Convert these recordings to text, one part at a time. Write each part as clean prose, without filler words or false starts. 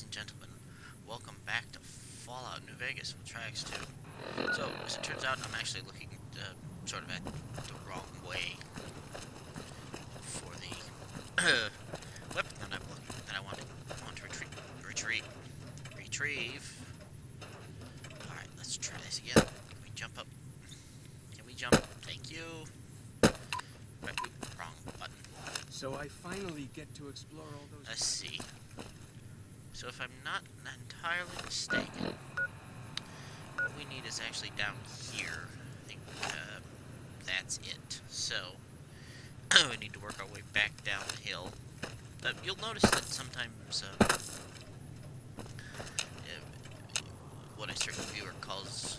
ladies and gentlemen, welcome back to Fallout New Vegas with Tracks 2. So, as it turns out, I'm actually looking sort of at the wrong way for the weapon that I want to retrieve. Alright, let's try this again. Can we jump up? Can we jump? Thank you. Right, wrong button. So I finally get to explore all those... Let's see. So if I'm not entirely mistaken, what we need is actually down here. I think that's it. So we need to work our way back down the hill. You'll notice that sometimes what a certain viewer calls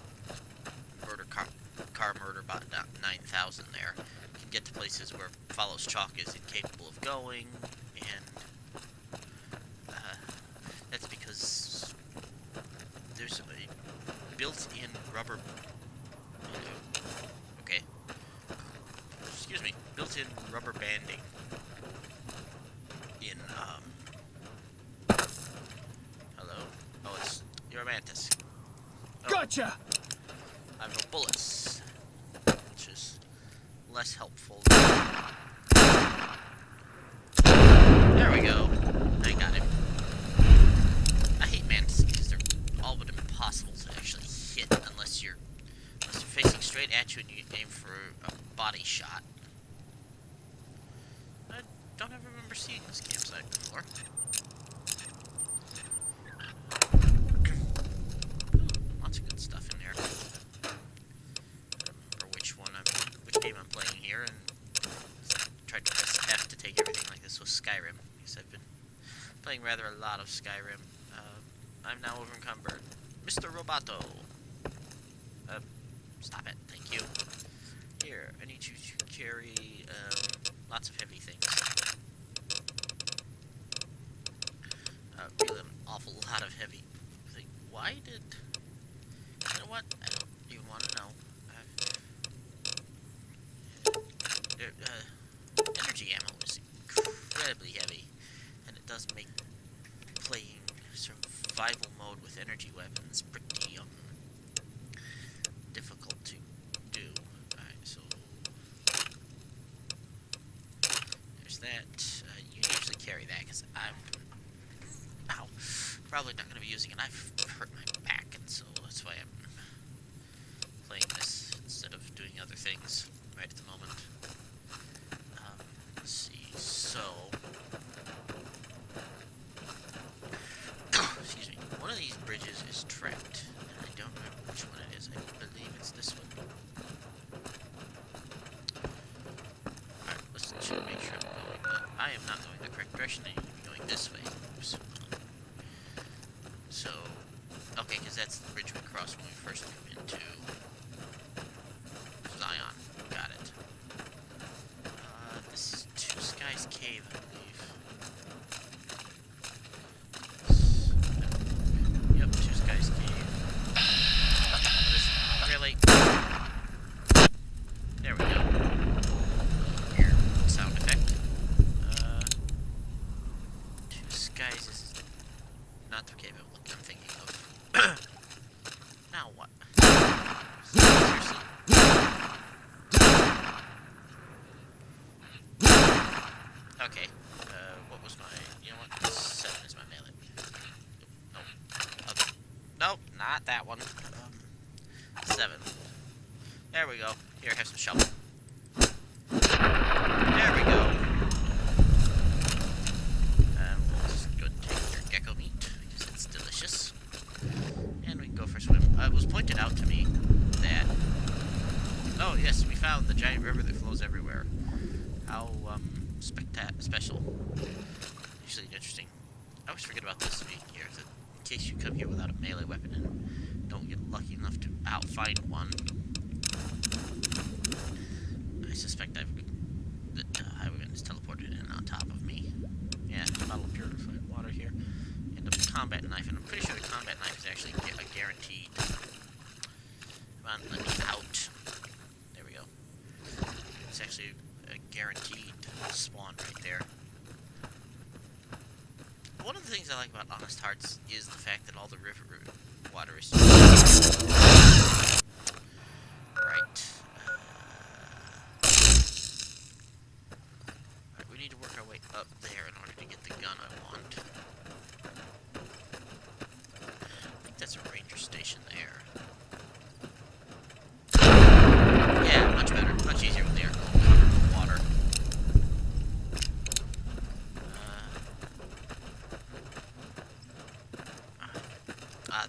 car murder bot 9000 there can get to places where Follows Chalk is incapable of going, and that's because there's a built-in rubber... Okay. Excuse me. Built-in rubber banding in, Hello? Oh, it's... You're a mantis. Oh, Gotcha! I have no bullets. Which is less helpful. There we go. I got him. I hate mantises because they're all but impossible to actually hit unless you're facing straight at you and you aim for a body shot. I don't ever remember seeing this campsite before. Lots of good stuff in there. I don't remember which game I'm playing here, and tried to press F to take everything like this was Skyrim, because I've been playing rather a lot of Skyrim. I'm now overencumbered. Mr. Roboto! Stop it. Thank you. Here, I need you to carry, lots of heavy things. Really an awful lot of heavy. Like, why did... You know what? I don't even want to know. Energy ammo is incredibly heavy, and it does make playing survival mode with energy weapons pretty difficult to do. Alright, so there's that. You usually carry that because I'm probably not going to be using it. I've hurt my back, and so that's why I'm playing this instead of doing other things right at the moment. Let's see. So excuse me. One of these bridges is trapped, and I don't remember which one it is. I believe it's this one. Alright, let's make sure I'm going. I am not going the correct direction. I need to be going this way. Oops. So, okay, because that's the bridge we crossed when we first came into Zion. Got it. This is Two Skies Cave, I believe. Yep, Two Skies Cave. Really? There we go. Weird sound effect. Two Skies is not the cave I'm thinking of. Now what? Seriously? Okay. What was my... You know what? 7 is my melee. Nope. Okay. Nope, not that one. 7. There we go. Here, have some shovel. There we go. We'll just go and take your gecko meat, because it's delicious. And we can go for a swim. It was pointed out to me that... Oh, yes, we found the giant river that flows everywhere. How, special. Usually interesting. I always forget about this being here, that in case you come here without a melee weapon and don't get lucky enough to outfind one. I suspect the highwayman is teleported in on top of me. Yeah, a bottle of purified water here. And a combat knife, and I'm pretty sure the combat knife is actually a guaranteed. Come on, let me out. There we go. It's actually a guaranteed spawn right there. one of the things I like about Honest Hearts is the fact that all the river water is right. Alright, we need to work our way up there in order to get the gun I want. I think that's a ranger station there. Yeah, much better. Much easier when they are covered with water.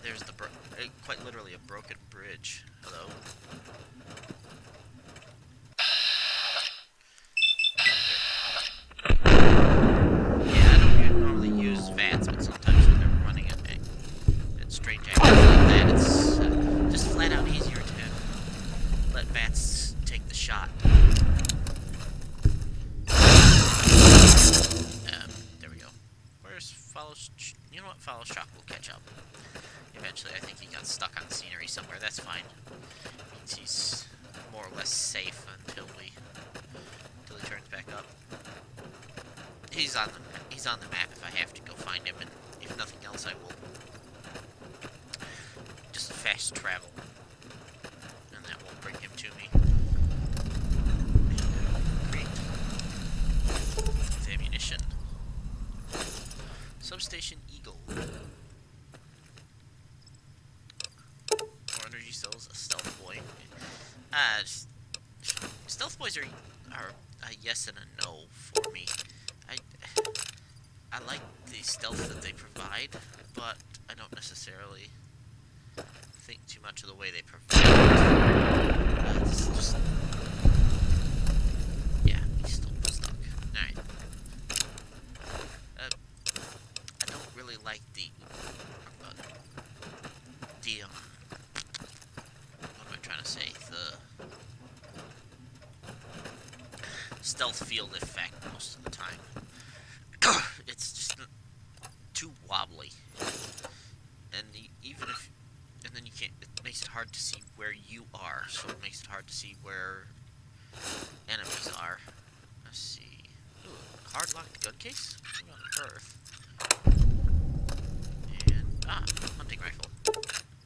There's the quite literally a broken bridge. Hello. Yeah, I don't normally use VATS, but sometimes when they're running at strange angles like that, it's just flat out easier to let VATS take the shot. There we go. Where's Follows? You know what? Follows Shock will catch up. Eventually, I think he got stuck on scenery somewhere. That's fine. Means he's more or less safe until he turns back up. He's on the map if I have to go find him, and if nothing else, I will just fast travel, and that will bring him to me. Great. With ammunition. Substation Eagle. More energy cells, a stealth boy. Stealth boys are a yes and a no for me. I like the stealth that they provide, but I don't necessarily think too much of the way they provide it. It's just... yeah, he's still stuck. Alright. I don't really like the what am I trying to say? The stealth field effect most of the time. It's just too wobbly, and then you can't. It makes it hard to see where you are, so it makes it hard to see where enemies are. Let's see. Ooh, hard locked gun case. What on earth? And hunting rifle.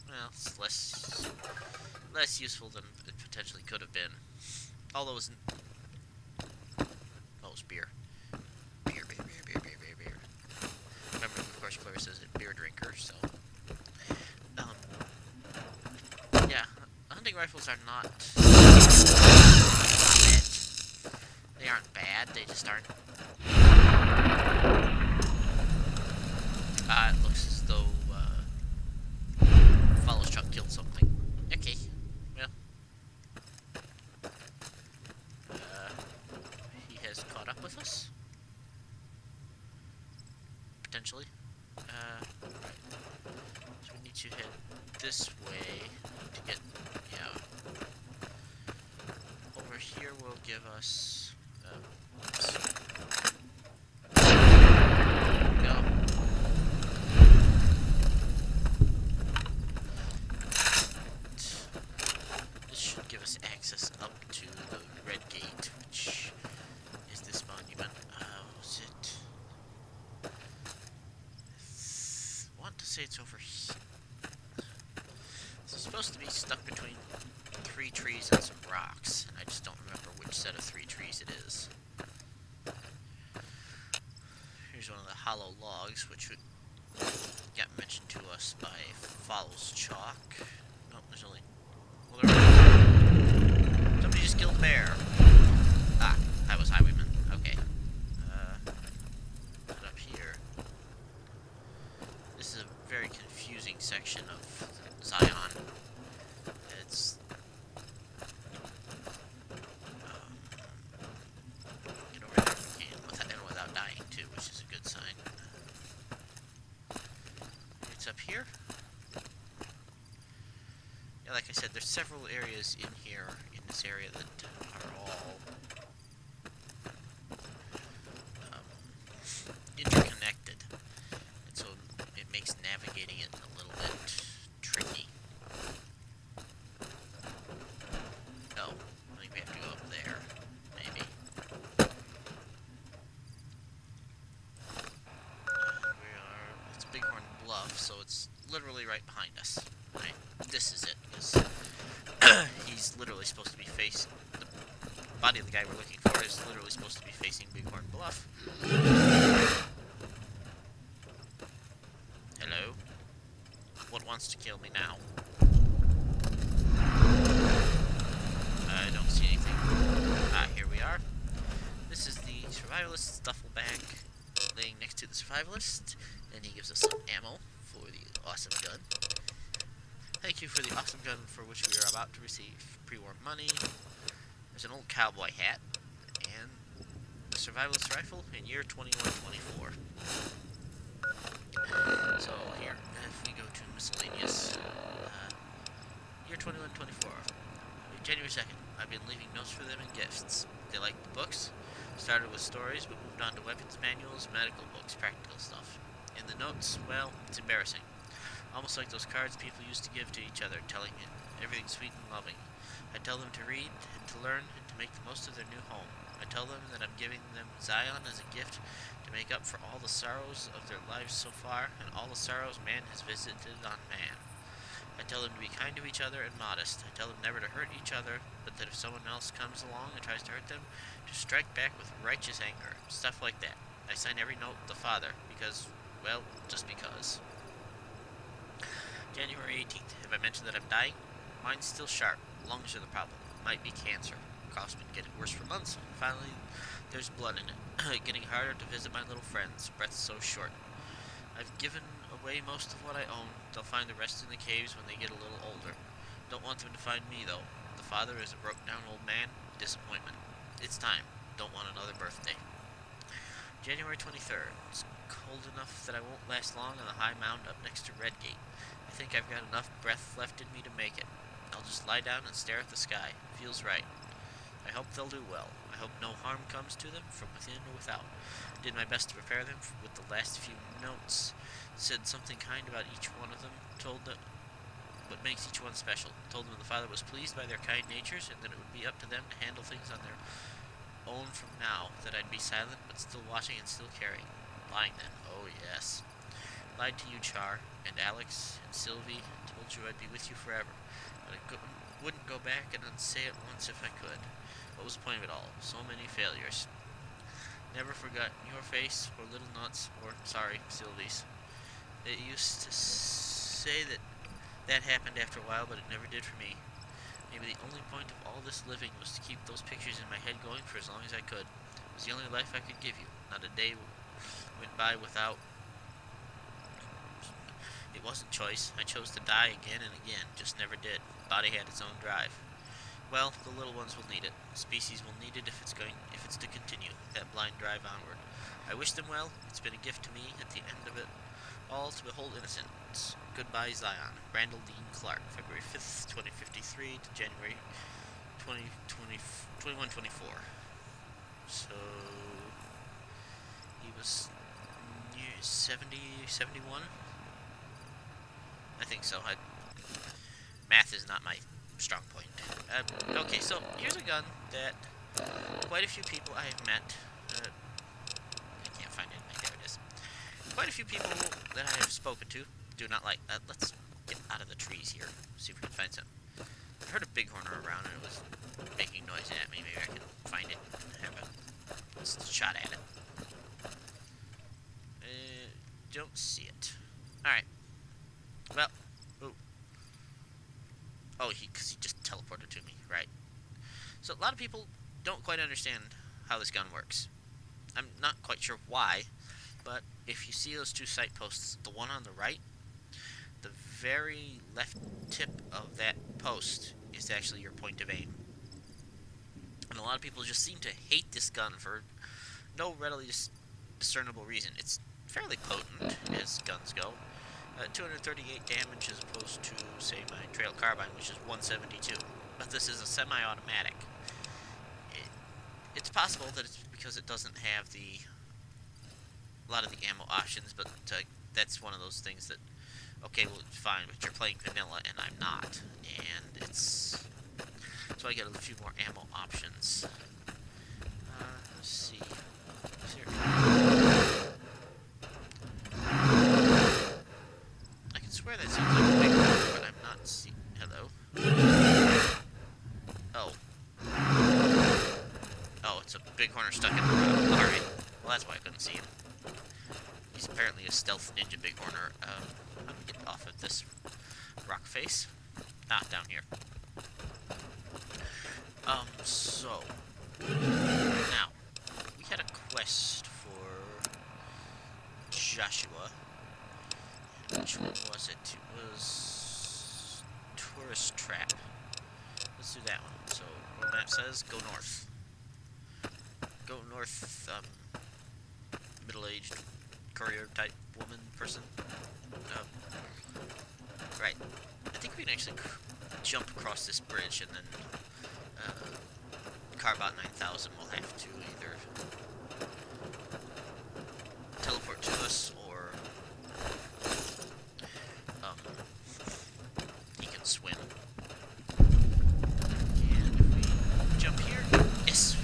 Well, it's less useful than it potentially could have been. Although it was beer. Beer. Remember, of course, Clarissa is a beer drinker, so... yeah, hunting rifles are not bad. They aren't bad, they just aren't... it looks as though, Follows Chuck killed something. Okay, well... he has caught up with us? Potentially. So we need to head this way to get, yeah. Over here will give us, oops. Go. This should give us access up to the red gate, which is this monument. Was it? I want to say it's over here. It's supposed to be stuck between 3 trees and some rocks, and I just don't remember which set of 3 trees it is. Here's one of the hollow logs, which would get mentioned to us by Follows Chalk. No, there's only... well, there are... somebody just killed a bear. Ah, that was Highwayman. Okay. Put up here. This is a very confusing section of Zion. It's... get over there if we can, without dying too, which is a good sign. It's up here. Yeah, like I said, there's several areas in here, in this area, that are all interconnected, and so it makes navigating it a little bit tricky. Oh, I think we have to go up there, maybe. We bluff, so it's literally right behind us. Right? This is it. 'Cause he's literally supposed to be facing... The body of the guy we're looking for is literally supposed to be facing Bighorn Bluff. Hello? What wants to kill me now? I don't see anything. Ah, here we are. This is the survivalist duffel bag laying next to the survivalist, and he gives us some ammo for the awesome gun. Thank you for the awesome gun for which we are about to receive pre-war money. There's an old cowboy hat, and a survivalist rifle in year 2124. So here, if we go to miscellaneous, year 2124, January 2nd, I've been leaving notes for them and gifts. They liked the books, started with stories, but moved on to weapons manuals, medical books, practical stuff. In the notes, well, it's embarrassing. Almost like those cards people used to give to each other, telling it everything sweet and loving. I tell them to read and to learn and to make the most of their new home. I tell them that I'm giving them Zion as a gift to make up for all the sorrows of their lives so far and all the sorrows man has visited on man. I tell them to be kind to each other and modest. I tell them never to hurt each other, but that if someone else comes along and tries to hurt them, to strike back with righteous anger. Stuff like that. I sign every note the Father, because, well, just because. January 18th. Have I mentioned that I'm dying? Mine's still sharp. Lungs are the problem. Might be cancer. Cough's been getting worse for months. Finally, there's blood in it. Getting harder to visit my little friends. Breath's so short. I've given away most of what I own. They'll find the rest in the caves when they get a little older. Don't want them to find me, though. The father is a broke-down old man. Disappointment. It's time. Don't want another birthday. January 23rd. It's cold enough that I won't last long on the high mound up next to Redgate. I think I've got enough breath left in me to make it. I'll just lie down and stare at the sky. Feels right. I hope they'll do well. I hope no harm comes to them, from within or without. Did my best to prepare them with the last few notes. Said something kind about each one of them. Told them what makes each one special. Told them the Father was pleased by their kind natures, and that it would be up to them to handle things on their own from now. That I'd be silent, but still watching and still caring. Lying then. Oh, yes. Lied to you, Char, and Alex, and Sylvie, and told you I'd be with you forever. But I wouldn't go back and unsay it once if I could. What was the point of it all? So many failures. Never forgotten your face, or little nuts, or, sorry, Sylvie's. It used to say that happened after a while, but it never did for me. Maybe the only point of all this living was to keep those pictures in my head going for as long as I could. It was the only life I could give you. Not a day went by without... It wasn't choice. I chose to die again and again. Just never did. Body had its own drive. Well, the little ones will need it. The species will need it if it's to continue that blind drive onward. I wish them well. It's been a gift to me at the end of it all to behold innocence. Goodbye, Zion. Randall Dean Clark, February 5th, 2053 to January 2124. So he was near 70, 71. I think so. Math is not my strong point. Okay, so here's a gun that quite a few people I have met. I can't find it. There it is. Quite a few people that I have spoken to do not like. Let's get out of the trees here. See if we can find some. I heard a bighorn around and it was making noise at me. Maybe I can find it and have a shot at it. Don't see it. All right. Well, because he just teleported to me, right? So a lot of people don't quite understand how this gun works. I'm not quite sure why, but if you see those two sight posts, the one on the right, the very left tip of that post is actually your point of aim. And a lot of people just seem to hate this gun for no readily discernible reason. It's fairly potent, as guns go. 238 damage as opposed to, say, my trail carbine, which is 172. But this is a semi-automatic. It's possible that it's because it doesn't have a lot of the ammo options, but that's one of those things that, okay, well, it's fine, but you're playing vanilla, and I'm not. And it's... So I get a few more ammo options. Let's see. swear that sounds like a big one, but I'm not see. Hello. Oh. Oh, it's a bighorner stuck in the rock. Alright. Well, that's why I couldn't see him. He's apparently a stealth ninja bighorner. How do we get off of this rock face? Ah, down here. So... Now, we had a quest for Joshua. Which one was it? It was... Tourist Trap. Let's do that one. So, what the map says, go north. Go north, middle-aged courier-type woman, person. Right. I think we can actually jump across this bridge and then, Carbot 9000 will have to either teleport to us or, he can swim. And if we jump here, yes,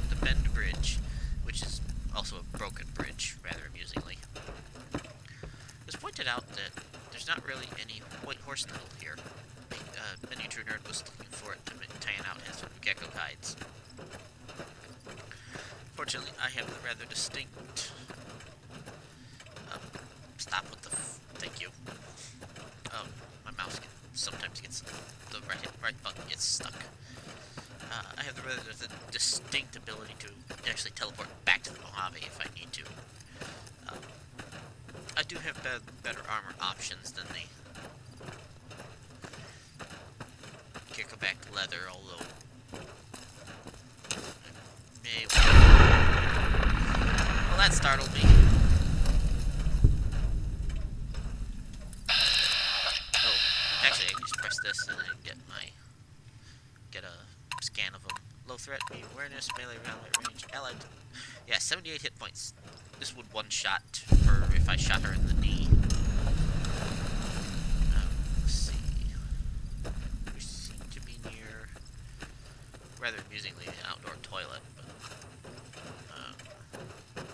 the Bend Bridge, which is also a broken bridge, rather amusingly. It was pointed out that there's not really any white horse nettle here. Miniature Nerd was looking for it to tan out as some gecko hides. Fortunately, I have the rather distinct... stop with the... thank you. My mouse sometimes gets... the right button gets stuck. I have the rather distinct ability to actually teleport back to the Mojave if I need to. I do have better armor options than the Geckoback leather, although well, that startled me. Oh, actually, I can just press this and then get a scan of them. Low threat, medium awareness, melee round range, allied. Yeah, 78 hit points. This would one-shot her if I shot her in the knee. Let's see. We seem to be near, rather amusingly, an outdoor toilet, but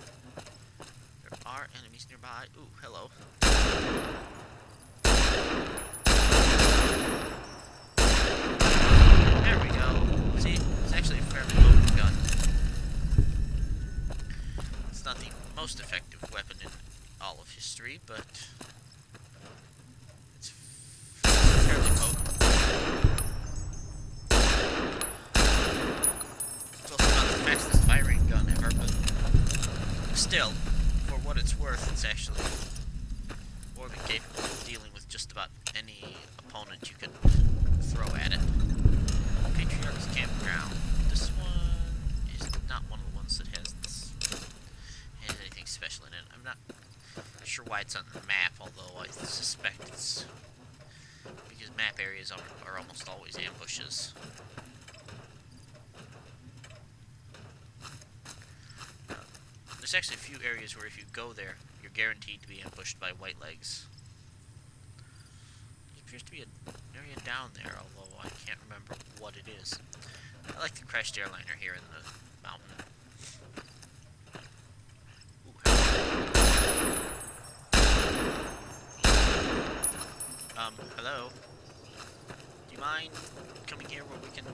there are enemies nearby. Ooh, hello. There we go. See, it's actually a fairly loaded gun. It's not the most effective weapon in all of history, but it's fairly potent. It's also not the fastest firing gun ever, but still, for what it's worth, it's actually more than capable of dealing with just about any opponent you could throw at it. Patriarch's Campground. This one is not one of the ones that has anything special in it. I'm not sure why it's on the map, although I suspect it's because map areas are almost always ambushes. There's actually a few areas where if you go there, you're guaranteed to be ambushed by whitelegs. There appears to be an area down there, although I can't remember what it is. I like the crashed airliner here in the mountain. Hello? Do you mind coming here where we can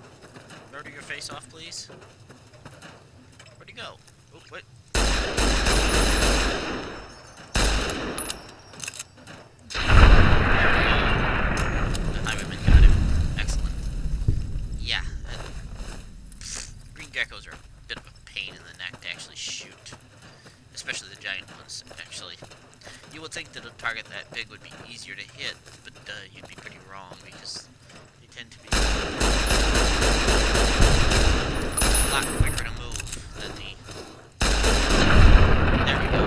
murder your face off, please? Where'd he go? Oh, wait. The highwayman got him. Excellent. Yeah. Green geckos are a bit of a pain in the neck to actually shoot. Especially the giant ones, actually. You would think that a target that big would be easier to hit, but you'd be pretty wrong, because they tend to be a lot quicker to move than the... There we go.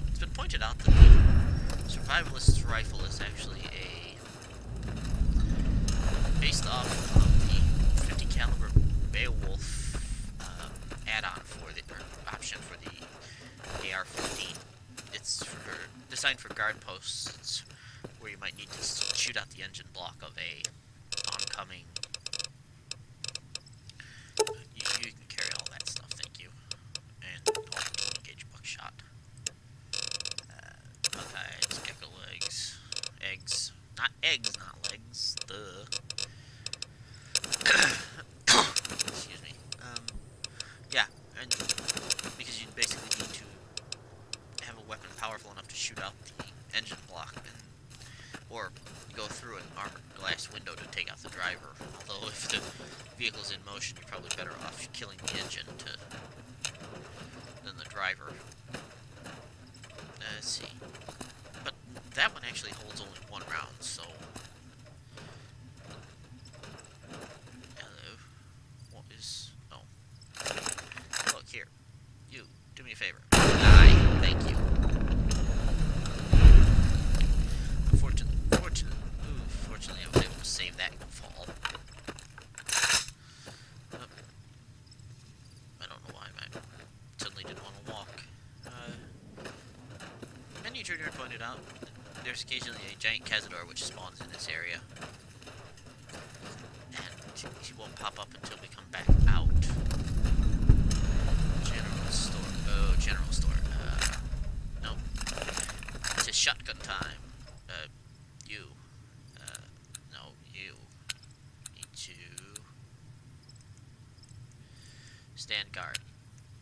It's been pointed out that the Survivalist's rifle is actually based off of the 50 caliber Beowulf add-on for the, or option for the AR-15. It's designed for guard posts where you might need to shoot out the engine block of a oncoming. You can carry all that stuff, thank you. And engage buckshot. Not eggs, not legs. Duh. Excuse me. Yeah, and because you basically need to have a weapon powerful enough to shoot out the engine block, or go through an armored glass window to take out the driver. Although if the vehicle's in motion, you're probably better off killing the engine than the driver. Let's see. But that one actually holds only one round, so... Hello. What is... Oh. Look, here. You, do me a favor. Die. Thank you. Fortunately, I was able to save that fall. I don't know why I suddenly didn't want to walk. Menu Junior pointed out there's occasionally a giant Cazador which spawns in this area. And he won't pop up until we come back out. General store. Oh, general store. Nope. It's shotgun time. You. No, you. Need to stand guard.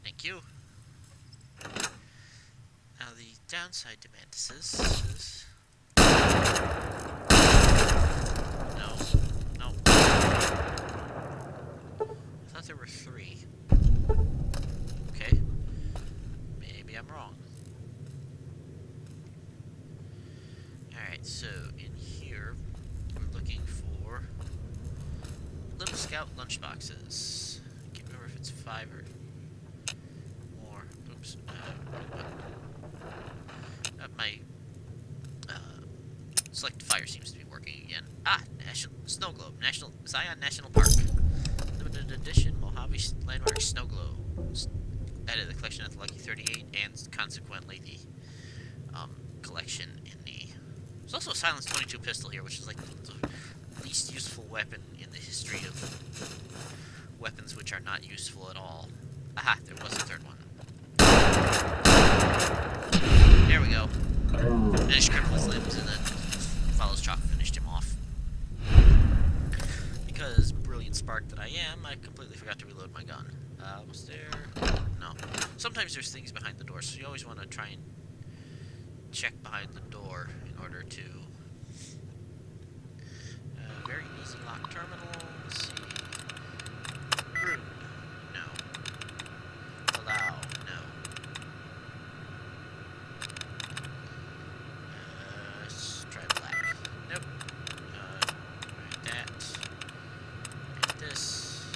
Thank you. Now the downside to mantises is... No. No. I thought there were 3. Okay. Maybe I'm wrong. Alright, so in here, we're looking for little scout lunchboxes. I can't remember if it's 5 or more. Oops. My select fire seems to be working again. Ah, National Snow Globe, Zion National Park, limited edition Mojave Landmark Snow Globe. Added the collection at the Lucky 38, and consequently the collection in the. There's also a Silence 22 pistol here, which is like the least useful weapon in the history of weapons which are not useful at all. Aha, there was a third one. There we go. Finish cripple his limbs and then follows Chalk finished him off. Because brilliant spark that I am, I completely forgot to reload my gun. Was there? No. Sometimes there's things behind the door, so you always want to try and check behind the door in order to... very easy lock terminal. Let's see. Brood. No. Allow. No. Let's try black. Nope. Right, that. And this.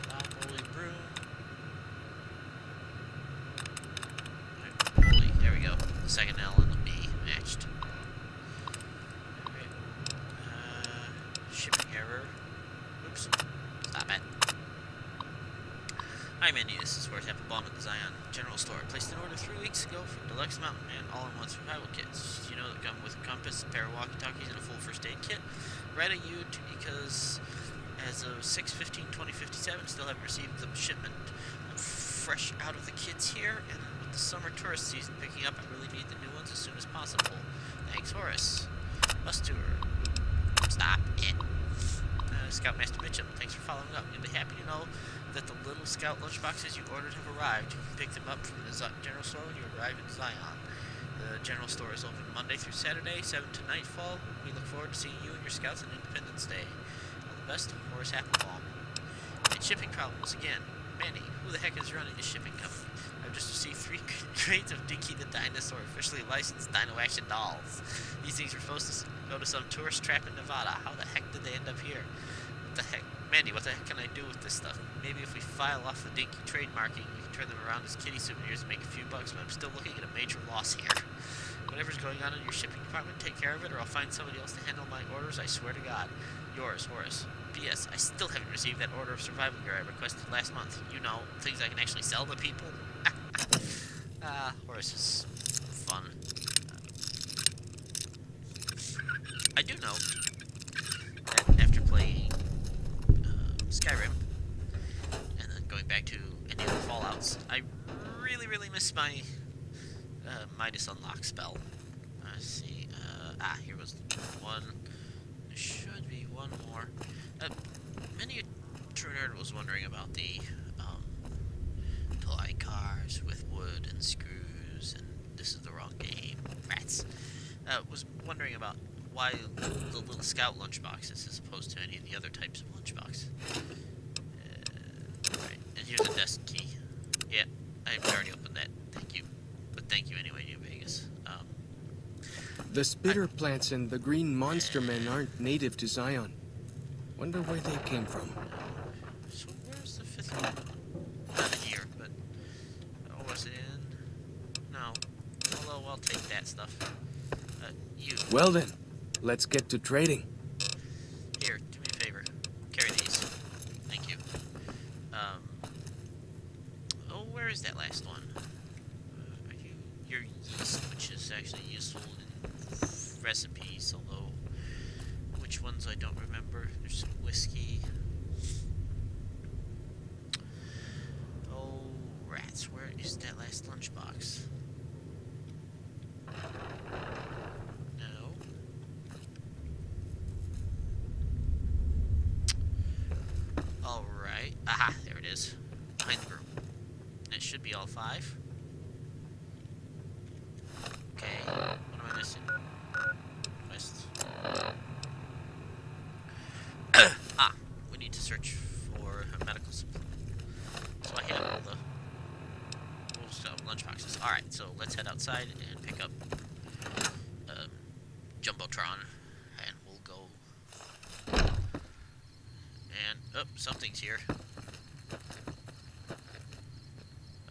Allow holy broom. Holy, there we go. The second L and the B matched. Okay. Shipping error. Oops. Stop it. Hi Mandy, this is Worth Apple Bomb at the Zion General Store. Placed an order 3 weeks ago for Deluxe Mountain Man all-in-one survival kits. You know that come with a compass, a pair of walkie-talkies, and a full first aid kit. Right at you because as of 6/15/2057, still haven't received the shipment. I'm fresh out of the kits here, and with the summer tourist season picking up, I really need the new ones as soon as possible. Thanks, Horace. Bus tour. Stop it. Scoutmaster Mitchum, thanks for following up. You'll be happy to know that the little scout lunchboxes you ordered have arrived. You can pick them up from the General Store when you arrive in Zion. The General Store is open Monday through Saturday, 7 to nightfall. We look forward to seeing you and your scouts on Independence Day. All the best, Horace Applebaum. And shipping problems again. Manny, who the heck is running a shipping company? I've just received 3 crates of Dinky the Dinosaur, officially licensed Dino Action dolls. These things were supposed to go to some tourist trap in Nevada. How the heck did they end up here? What the heck? Mandy, what the heck can I do with this stuff? Maybe if we file off the Dinky trademarking, we can turn them around as kitty souvenirs and make a few bucks, but I'm still looking at a major loss here. Whatever's going on in your shipping department, take care of it, or I'll find somebody else to handle my orders, I swear to God. Yours, Horace. P.S. I still haven't received that order of survival gear I requested last month. You know, things I can actually sell to people. Horace is fun. I do know that after playing Skyrim, and then going back to any of the Fallouts, I really miss my Midas unlock spell. Let's see. Here was one. There should be one more. Many a true nerd was wondering about the toy cars with wood and screws, and this is the wrong game. Rats. Was wondering about why the little scout lunchboxes as opposed to any of the other types of lunchbox. Right, and here's a desk key. Yeah, I've already opened that. Thank you. But thank you anyway, New Vegas. The spitter plants and the green monster men aren't native to Zion. Wonder where they came from. So where's the fifth one? Not in here, but... Oh, was it in? No. Although, I'll take that stuff. You. Well then, let's get to trading. Here, do me a favor. Carry these. Thank you. Oh, where is that last one? Your yeast, which is actually useful in recipes, although which ones I don't remember. There's some whiskey. Oh, rats, where is that last lunchbox? No. Alright. Aha, there it is. Behind the room. And it should be all 5. Okay, what am I missing? Quests. We need to search for a medical supply. So I have all the lunchboxes. Alright, so let's head outside and pick up Jumbotron, and we'll go. And, oh, something's here.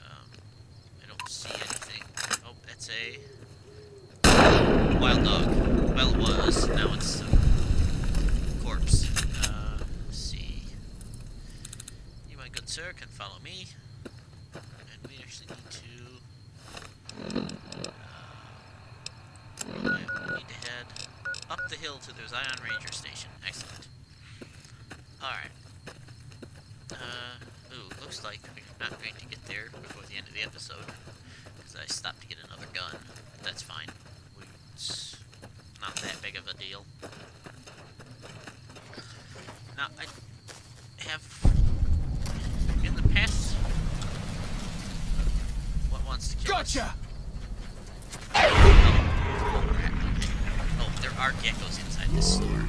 I don't see anything. Oh, that's a wild dog. Well, it was. Now it's a corpse. Let's see. You, my good sir, can follow me. And we actually need to... we need to head up the hill to the Zion Ranger Station. Excellent. Alright. Ooh, looks like we're not going to get there before the end of the episode. Because I stopped to get another gun. But that's fine. It's not that big of a deal. Now, I have, in the past, what wants to kill us? Gotcha! Oh, there are geckos inside this store.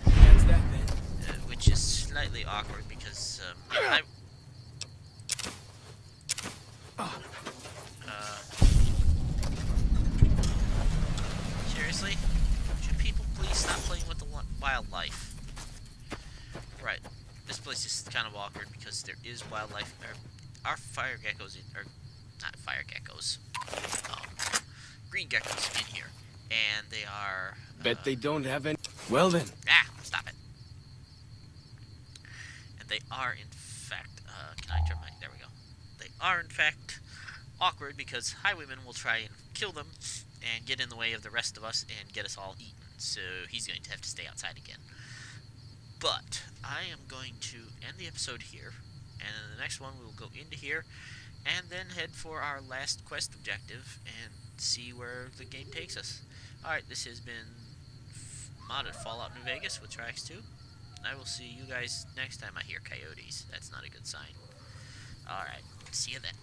That's that then. Which is slightly awkward because, seriously? Should people please stop playing with the wildlife? Right. This place is kind of awkward because there is wildlife. Our fire geckos, or not fire geckos, green geckos in here. And they are... Bet they don't have any... Well then. Stop it. And they are, in fact... can I turn my... There we go. They are, in fact, awkward because highwaymen will try and kill them and get in the way of the rest of us and get us all eaten. So he's going to have to stay outside again. But I am going to end the episode here. And in the next one, we will go into here and then head for our last quest objective and see where the game takes us. Alright, this has been modded Fallout New Vegas with Trax 2. I will see you guys next time I hear coyotes. That's not a good sign. Alright, see you then.